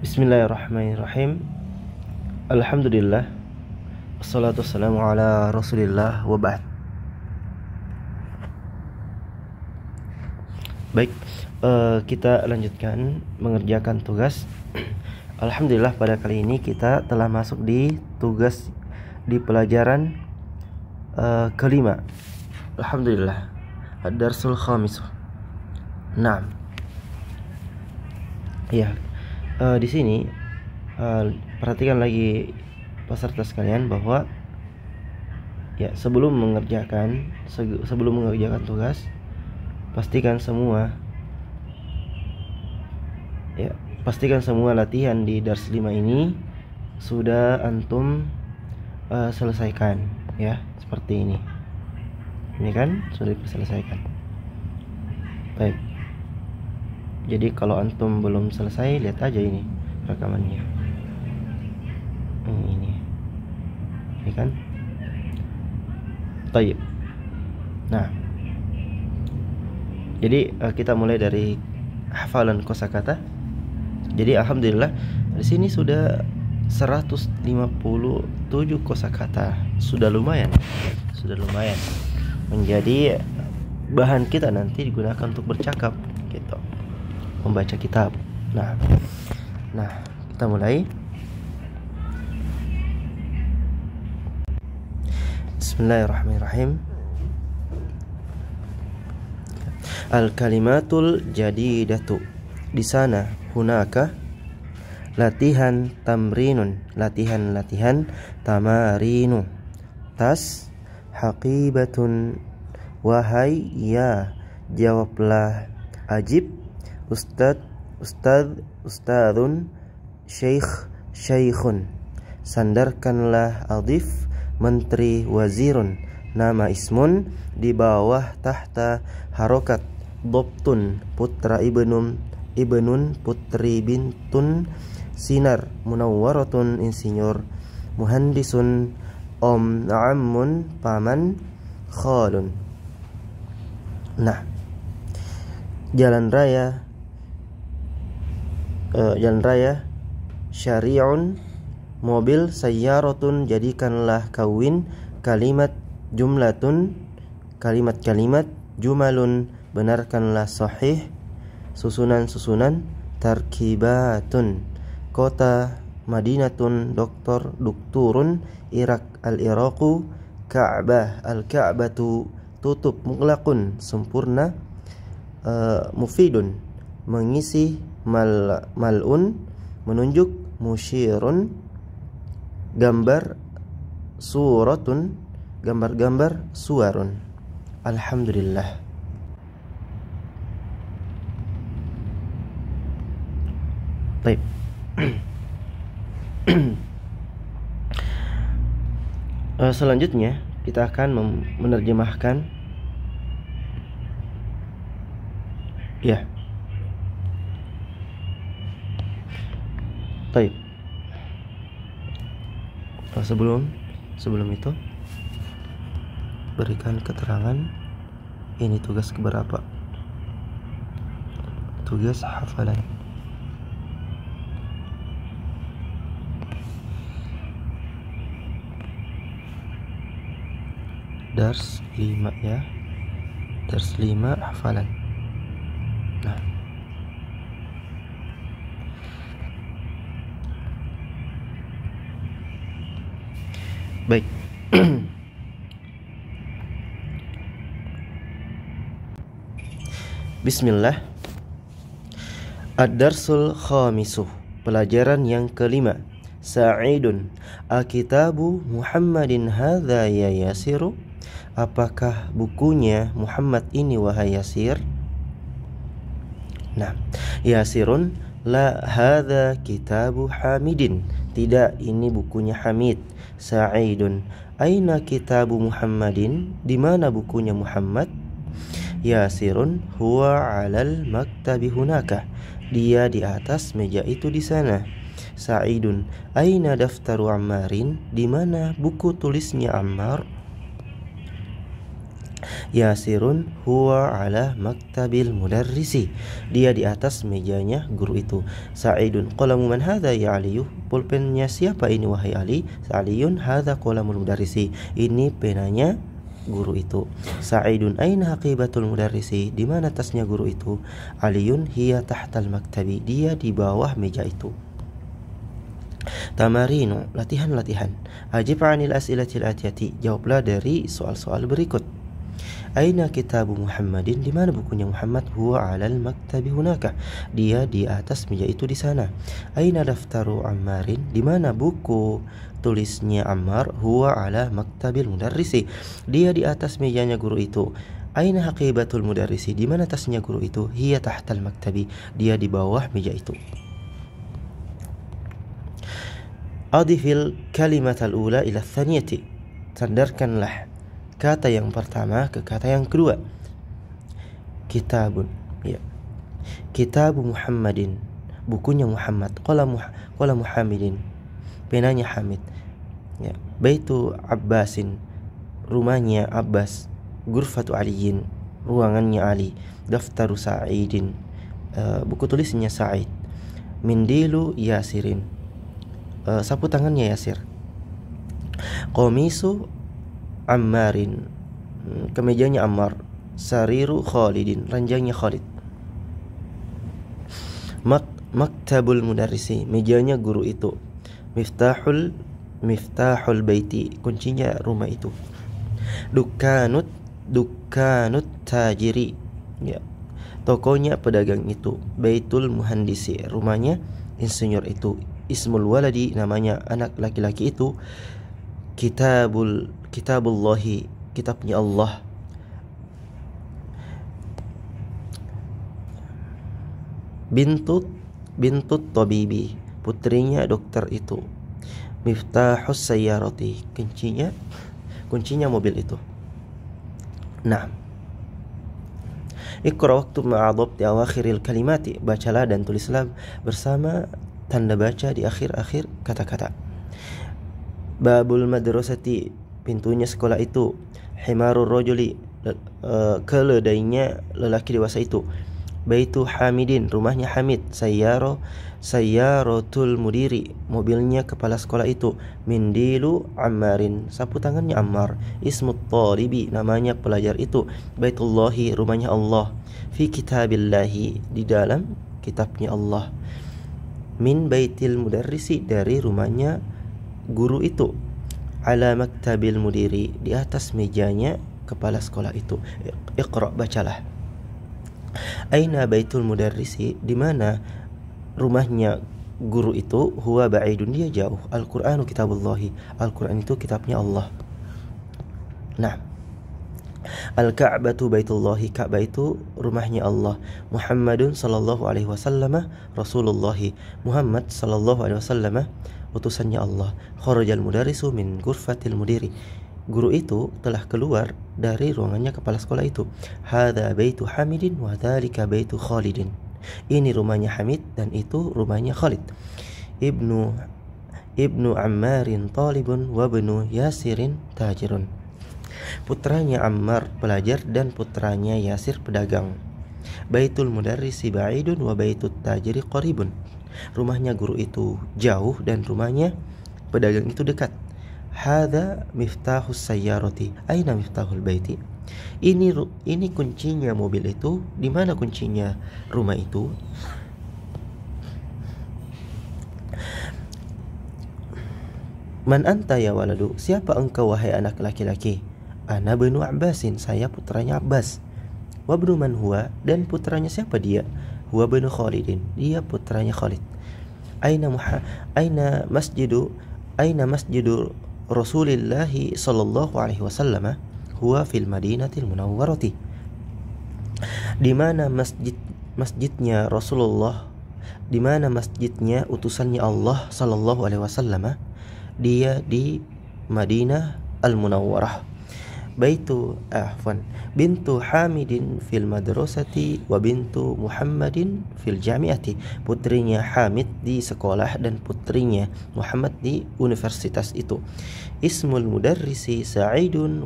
Bismillahirrahmanirrahim. Alhamdulillah. Wassalatu wassalamu ala Rasulillah wa ba'd. Baik, kita lanjutkan mengerjakan tugas. Alhamdulillah pada kali ini kita telah masuk di tugas di pelajaran kelima. Alhamdulillah. Ad-darsul khamis. Nah, ya. Di sini perhatikan lagi peserta sekalian bahwa ya sebelum mengerjakan tugas pastikan semua latihan di dars 5 ini sudah antum selesaikan ya, seperti ini kan sudah diselesaikan. Baik. Jadi kalau antum belum selesai, lihat aja ini rekamannya. Ini kan. Baik. Nah, jadi kita mulai dari hafalan kosakata. Jadi alhamdulillah di sini sudah 157 kosakata. Sudah lumayan menjadi bahan kita nanti digunakan untuk bercakap gitu, membaca kitab. Nah, kita mulai. Bismillahirrahmanirrahim. Al-kalimatul jadidatu. Di sana hunaka latihan tamrinun, latihan tamarinu. Tas haqibatun, wahai ya, jawablah. Ajib, ustadun, syekhun. Sandarkanlah. Adif, menteri, wazirun. Nama ismun, di bawah tahta harokat. Dobtun, putra, ibnun, putri, bintun. Sinar, munawwaratun, insinyur. Muhandisun, om, ammun, paman. Khalun. Nah, jalan raya syari'un, mobil. Sayyaratun, jadikanlah. Kawin, kalimat, jumlatun, kalimat. Jumalun, benarkanlah. Sahih, susunan. Tarkibatun, kota. Madinatun, dukturun. Irak, al-Iraqu. Ka'bah, al-Ka'batu, tutup. Muglaqun, sempurna. Mufidun, mengisi. Mal'un, menunjuk. Musyirun, gambar. Suratun, gambar. Suwarun. Alhamdulillah. Baik. Selanjutnya kita akan menerjemahkan ya. Baik. Sebelum itu berikan keterangan ini tugas keberapa? Tugas hafalan. Dars 5 ya. Dars 5 hafalan. Nah, baik. Bismillah. Ad-darsul khamisu, pelajaran yang kelima. Sa'idun, akitabu Muhammadin hadza ya Yasiru. Apakah bukunya Muhammad ini wahai Yasir? Nah, Yasirun, la hadza kitabu Hamidin. Tidak, ini bukunya Hamid. Sa'idun, aina kitabu Muhammadin? Di mana bukunya Muhammad? Yasirun, huwa 'alal maktabi hunaka. Dia di atas meja itu di sana. Sa'idun, aina daftaru Ammarin? Di mana buku tulisnya Ammar? Yasirun huwa ala maktabil mudarrisi. Dia di atas mejanya guru itu. Sa'idun qalamu man hadha ya Aliyu. Pulpennya siapa ini wahai Ali? Sa'aliyun hadha qalamul mudarrisi. Ini penanya guru itu. Sa'idun aina haqibatul mudarrisi. Di mana tasnya guru itu? Aliyun hiya tahtal maktabi. Dia di bawah meja itu. Tamarinu, latihan-latihan. Ajib 'anil as'ilatil atiyati. Jawablah dari soal-soal berikut. Aina kitabu Muhammadin? Di mana bukunya Muhammad? Huwa 'alal maktabi hunaka. Dia di atas meja itu di sana. Aina daftaru Ammarin? Di mana buku tulisnya Ammar? Huwa 'ala maktabil mudarrisi. Dia di atas mejanya guru itu. Aina haqibatul mudarrisi? Di mana tasnya guru itu? Hiya tahtal maktabi. Dia di bawah meja itu. Adifil kalimat al-ula ila tsaniyati. Sandarkanlah kata yang pertama ke kata yang kedua. Kitabun, ya. Kitabu Muhammadin, bukunya Muhammad. Qalamu Hamidin, penanya Hamid. Ya. Baitu Abbasin, rumahnya Abbas. Ghurfatu Aliyin, ruangannya Ali. Daftaru Sa'idin, buku tulisnya Sa'id. Mindilu Yasirin, sapu tangannya Yasir. Qamisu Ammarin, kemejanya Ammar. Sariru Khalidin, ranjangnya Khalid. Maktabul mudarrisi, mejanya guru itu. Miftahul baiti, kuncinya rumah itu. Dukanut tajiri, ya, tokonya pedagang itu. Baitul muhandisi, rumahnya insinyur itu. Ismul waladi, namanya anak laki-laki itu. Kitabullahi, kitabnya Allah. Bintut tabibi, putrinya dokter itu. Miftahus sayyarati, kuncinya mobil itu. Nah, Iqra waktu ma'adab di awakhiril kalimati, bacalah dan tulislah bersama tanda baca di akhir-akhir kata-kata. Babul madrasati, pintunya sekolah itu. Himarur rajuli, keledainya lelaki dewasa itu. Baitu Hamidin, rumahnya Hamid. Sayyaratul mudiri, mobilnya kepala sekolah itu. Mindilu Ammarin, sapu tangannya Ammar. Ismut talibi, namanya pelajar itu. Baitullahi, rumahnya Allah. Fi kitabillahi, di dalam kitabnya Allah. Min baitil mudarrisi, dari rumahnya guru itu. Ala maktabil mudiri, di atas mejanya kepala sekolah itu. Iqra, bacalah. Aina baitul mudarrisi, di mana rumahnya guru itu. Huwa ba'idun, dia jauh. Al-Qur'anu kitabullahi, Al-Qur'an itu kitabnya Allah. Nah, Al-Ka'batu baitullahi, Ka'bah itu rumahnya Allah. Muhammadun sallallahu alaihi wasallam Rasulullahi, Muhammad sallallahu alaihi wasallam utusannya Allah. Kharajal mudarrisu min ghurfatil mudiri, guru itu telah keluar dari ruangannya kepala sekolah itu. Hadza baitu Hamidin wa dzalika baitu Khalidin, ini rumahnya Hamid dan itu rumahnya Khalid. Ibnu Ammarin talibun wa ibnu Yasirin tajirun, putranya Ammar pelajar dan putranya Yasir pedagang. Baitul mudarrisi ba'idun wa baitut tajiri qaribun, rumahnya guru itu jauh dan rumahnya pedagang itu dekat. Hadza miftahus sayyarati, aina miftahul baiti, ini kuncinya mobil itu. Di mana kuncinya rumah itu? Man anta ya waladu, siapa engkau wahai anak laki-laki? Ana banu Abbasin, saya putranya Abbas. Wa ibnu man huwa, dan putranya siapa dia? Huwa banu Khalidin, dia putranya Khalid. Aina masjidu Rasulillahi sallallahu alaihi wasallam? Huwa fil Madinatil Munawwarati, di mana masjidnya Rasulullah, di mana masjidnya utusannya Allah sallallahu alaihi wasallam? Dia di Madinah Al-Munawwarah. Bintu Hamidin fil madrasati wa bintu Muhammadin fil jami'ati, putrinya Hamid di sekolah dan putrinya Muhammad di universitas itu. Ismul mudarrisi Sa'idun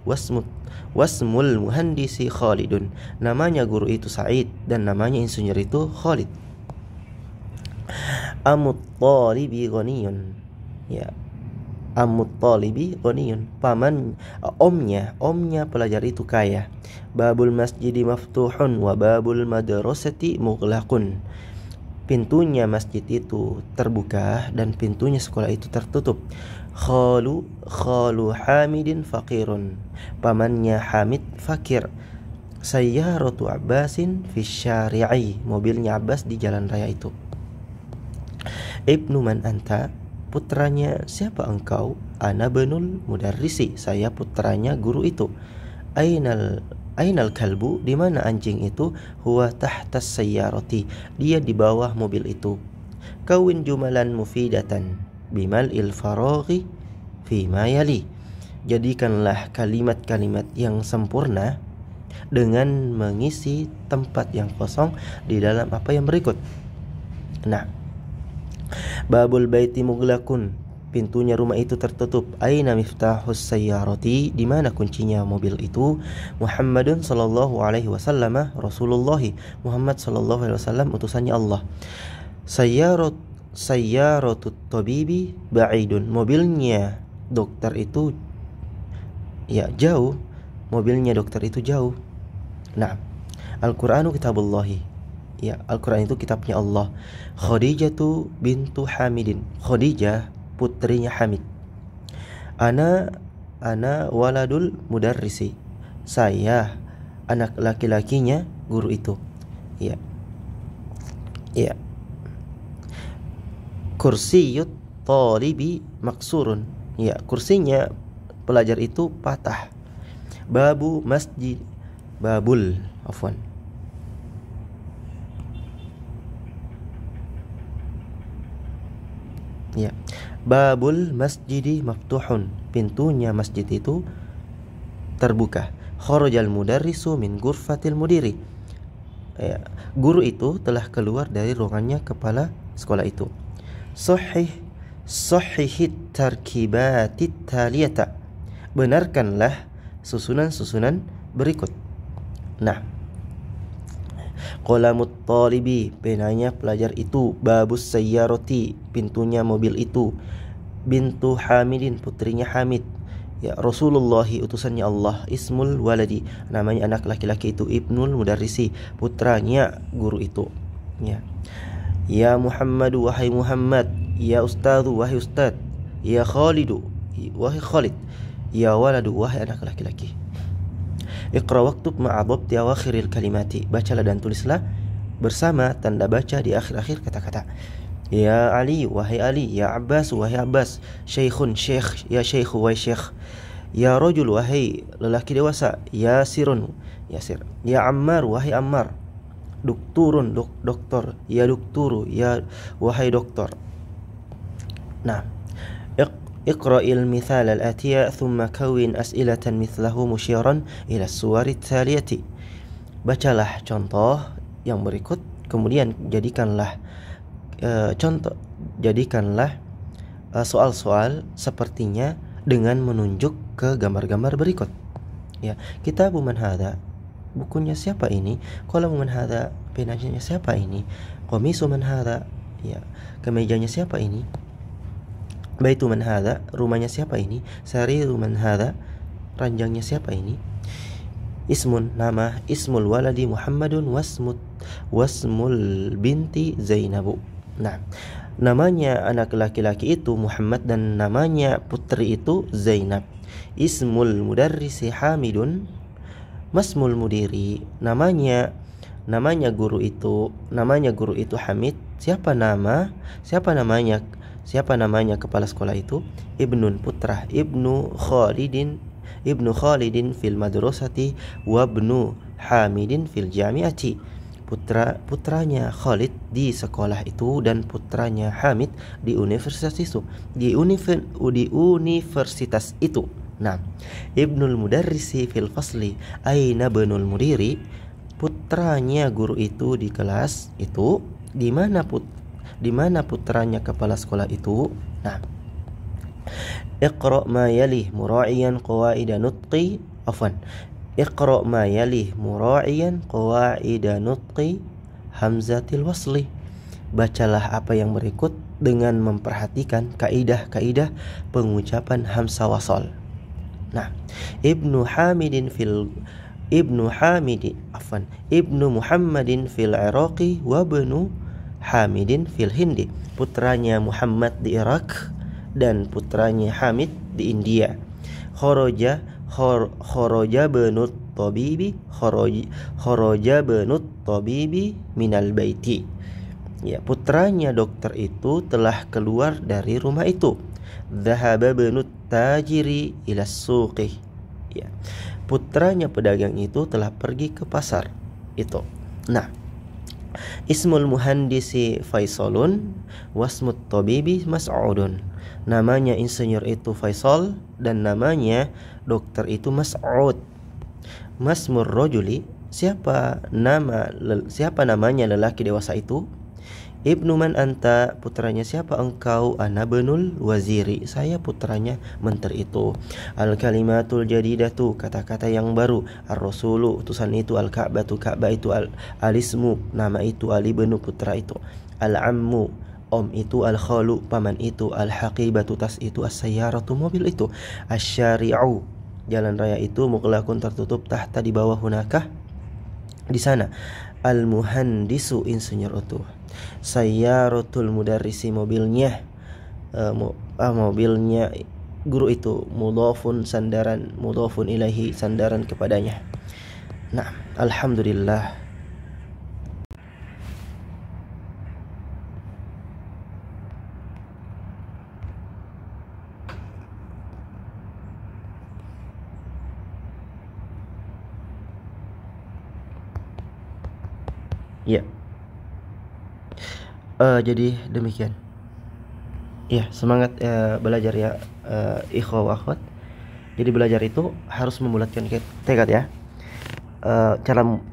wasmul muhandisi Khalidun. Namanya guru itu Sa'id dan namanya insinyur itu Khalid. Amut talibi ghaniyun. Ya. Amut talibi ghaniyun. Omnya pelajar itu kaya. Babul masjidi maftuhun wa babul madrasati mughlaqun. Pintunya masjid itu terbuka dan pintunya sekolah itu tertutup. Khalu Hamidin faqirun. Pamannya Hamid fakir. Sayyaratu Abbasin fi syari'i. Mobilnya Abbas di jalan raya itu. Ibnu man anta. Putranya siapa engkau? Ana benul mudarrisi. Saya putranya guru itu. Ainal kalbu, di mana anjing itu? Huwa tahtas sayyarati, dia di bawah mobil itu. Kawin jumalan mufidatan bimal il faraghi fima yali. Jadikanlah kalimat-kalimat yang sempurna dengan mengisi tempat yang kosong di dalam apa yang berikut. Nah, babul baiti mughlaqun, pintunya rumah itu tertutup. Aina miftahus sayyarati, di mana kuncinya mobil itu? Muhammadun sallallahu alaihi wasallam, Rasulullah Muhammad sallallahu alaihi wasallam, utusannya Allah. Sayyaratut tabibi ba'idun, mobilnya dokter itu ya jauh. Mobilnya dokter itu jauh. Nah, Al-Qur'anu kitabullahi. Ya, Al-Qur'an itu kitabnya Allah. Khadijatu bintu Hamidin. Khadijah putrinya Hamid. Ana waladul mudarrisi. Saya anak laki-lakinya guru itu. Ya. Ya. Kursiyut talibi maksurun. Ya, kursinya pelajar itu patah. Babul afwan. Ya. Babul masjidi maftuhun, pintunya masjid itu terbuka. Kharajal mudarrisu min ghurfatil mudiri. Ya, guru itu telah keluar dari ruangannya kepala sekolah itu. Sahihit tarkibatit taliyata. Benarkanlah susunan-susunan berikut. Nah, qalamut talibi, penanya pelajar itu. Babus sayyarati, pintunya mobil itu. Bintu Hamidin, putrinya Hamid. Ya, Rasulullah, utusannya Allah. Ismul waladi, namanya anak laki-laki itu. Ibnul mudarrisi, putranya guru itu. Ya. Ya Muhammadu, wahai Muhammad. Ya Ustadzu, wahai Ustad. Ya Khalidu, wahai Khalid. Ya waladu, wahai anak laki-laki. Iqra waktub ma'adhabti awakhiril kalimati. Bacalah dan tulislah bersama tanda baca di akhir-akhir kata-kata. Ya Ali, wahai Ali. Ya Abbas, wahai Abbas. Syekhun, syekh. Ya syekhu, wahai syekh. Ya rajul, wahai lelaki dewasa. Ya sirun, ya sir. Ya Ammar, wahai Ammar. Dokturun, doktor. Ya dokturu, ya wahai doktor. Nah, Iqra'il mithal al-atiya thumma kawin as'ilatan mithlahu musyiran ila suwari taliyati. Bacalah contoh yang berikut, kemudian jadikanlah soal-soal sepertinya dengan menunjuk ke gambar-gambar berikut. Ya, Kitabu man hadha, bukunya siapa ini? Qalamu man hadha, penanya siapa ini? Qamisu man hadha, ya, kemejanya siapa ini? Baitu man hadha, rumahnya siapa ini? Sariru man hadha, ranjangnya siapa ini? Ismun, nama. Ismul waladi Muhammadun wasmul binti Zainabu. Nah, namanya anak laki-laki itu Muhammad dan namanya putri itu Zainab. Ismul mudarrisi Hamidun, masmul mudiri, namanya guru itu Hamid. Siapa namanya kepala sekolah itu? Ibnun, putra. Ibnu Khalidin fil madrasati wa ibnu Hamidin fil jami'ati. Putranya Khalid di sekolah itu dan putranya Hamid di universitas itu. Di universitas itu. Nah, Ibnul mudarrisi fil fasli aina ibnul mudiri, putranya guru itu di kelas itu. Di mana putranya kepala sekolah itu? Nah, Iqra ma yalih mura'iyan qawaida nutqi afwan. Iqra ma yalih mura'iyan qawaida nutqi hamzatil wasli. Bacalah apa yang berikut dengan memperhatikan kaidah-kaidah pengucapan hamzah wasal. Nah, Ibnu Muhammadin fil Iraqi wa Ibnu Hamidin fil Hindi. Putranya Muhammad di Irak dan putranya Hamid di India. Khoroja benut tabibi minal baiti. Ya, putranya dokter itu telah keluar dari rumah itu. Dhahaba benut tajiri ila suqi. Ya, putranya pedagang itu telah pergi ke pasar itu. Nah, ismul muhandisi Faisalun wasmut tabibi Mas'udun. Namanya insinyur itu Faisal dan namanya dokter itu Mas'ud. Masmur rajuli, siapa namanya lelaki dewasa itu? Ibnu man anta, putranya siapa engkau? Ana benul waziri, saya putranya menteri itu. Al kalimatul jadidatu, kata-kata yang baru. Ar rasulu, utusan itu. Al ka'batu, Ka'bah itu. Al ismu, nama itu. Ali benu, putra itu. Al ammu, om itu. Al khalu, paman itu. Al haqibatu, tas itu. As sayyaratu, mobil itu. Asyari'u, jalan raya itu. Muqlaqun, tertutup. Tahta, di bawah. Hunakah, di sana. Al muhandisu, insinyur itu. Sayyaratul mudarrisi, mobilnya mobilnya guru itu. Mudhafun, sandaran. Mudhafun ilaihi, sandaran kepadanya. Nah, alhamdulillah. Ya. Jadi demikian. Ya, semangat belajar ya, ikhwah wa akhwat. Jadi belajar itu harus membulatkan tekad ya.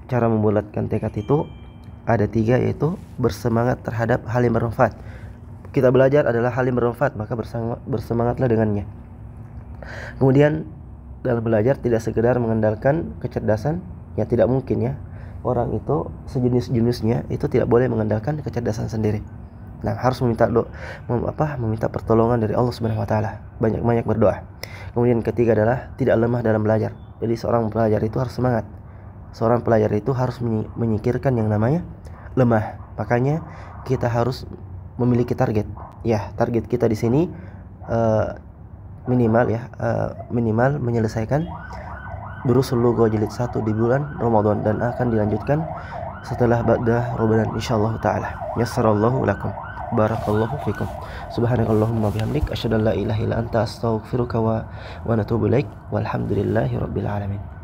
Cara membulatkan tekad itu ada 3, yaitu bersemangat terhadap hal yang bermanfaat. Kita belajar adalah hal yang bermanfaat, maka bersemangatlah dengannya. Kemudian dalam belajar tidak sekedar mengandalkan kecerdasan, ya tidak mungkin ya. Orang itu sejenis-jenisnya itu tidak boleh mengandalkan kecerdasan sendiri. Nah, harus meminta pertolongan dari Allah Subhanahu wa taala. Banyak-banyak berdoa. Kemudian ketiga adalah tidak lemah dalam belajar. Jadi seorang pelajar itu harus semangat. Seorang pelajar itu harus menyingkirkan yang namanya lemah. Makanya kita harus memiliki target. Ya, target kita di sini minimal menyelesaikan Durusul Lughah jilid 1 di bulan Ramadan dan akan dilanjutkan setelah ba'da Ramadan insyaallah taala. Yassarallahu lakum. Barakallahu fikum. Subhanakallahumma bihamdik asyhadu an la ilaha illa anta astaghfiruka wa atubu ilaik. Walhamdulillahirabbil alamin.